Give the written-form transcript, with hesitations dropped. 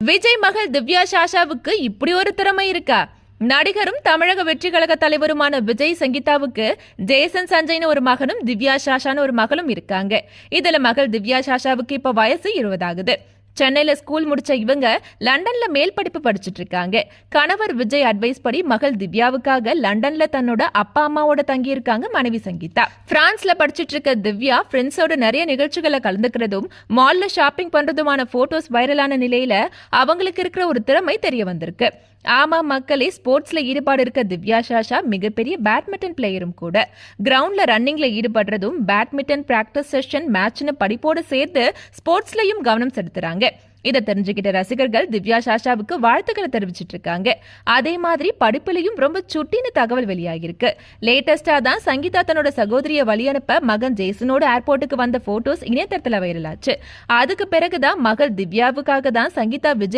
விஜய் மகள் திவ்யா சாஷாவுக்கு இப்படி ஒரு திறமை இருக்கா? நடிகரும் தமிழக வெற்றி கழக தலைவருமான விஜய் சங்கீதாவுக்கு ஜேசன் சஞ்சய்னு ஒரு மகனும் திவ்யா சாஷான்னு ஒரு மகளும் இருக்காங்க. இதுல மகள் திவ்யா சாஷாவுக்கு இப்ப வயசு 20 ஆகுது. சென்னையில ஸ்கூல் முடிச்ச இவங்க லண்டன்ல மேல் படிப்பு படிச்சுட்டு இருக்காங்க. கணவர் விஜய் அட்வைஸ் படி மகள் திவ்யாவுக்காக லண்டன்ல தன்னோட அப்பா அம்மாவோட தங்கி இருக்காங்க மனைவி சங்கீதா. பிரான்ஸ்ல படிச்சுட்டு இருக்க திவ்யா ஃப்ரெண்ட்ஸோட நிறைய நிகழ்ச்சிகளை கலந்துக்கிறதும் மால்ல ஷாப்பிங் பண்றதுமான போட்டோஸ் வைரலான நிலையில அவங்களுக்கு இருக்கிற ஒரு திறமை தெரிய வந்திருக்கு. ஆமா மக்களே, ஸ்போர்ட்ஸ்ல ஈடுபாடு இருக்க திவ்யா சாஷா மிகப்பெரிய பேட்மிண்டன் பிளேயரும் கூட. கிரவுண்ட்ல ரன்னிங்ல ஈடுபடுறதும் பேட்மிண்டன் பிராக்டிஸ் செஷன் மேட்ச்னு படிப்போடு சேர்த்து ஸ்போர்ட்ஸ்லயும் கவனம் செலுத்துறாங்க. இதை தெரிஞ்சுக்கிட்ட ரசிகர்கள் திவ்யா சாஷாவுக்கு வாழ்த்துக்களை தெரிவிச்சிட்டு இருக்காங்க. அதே மாதிரி படிப்புலையும் ரொம்ப சுட்டின்னு தகவல் வெளியாகிருக்கு. லேட்டஸ்டா தான் சங்கீதா தன்னோட சகோதரிய வழி அனுப்ப மகன் ஜேசனோட ஏர்போர்ட்டுக்கு வந்த போட்டோஸ் இணையதளத்துல வைரலாச்சு. அதுக்கு பிறகுதான் மகள் திவ்யாவுக்காக தான் சங்கீதா விஜய்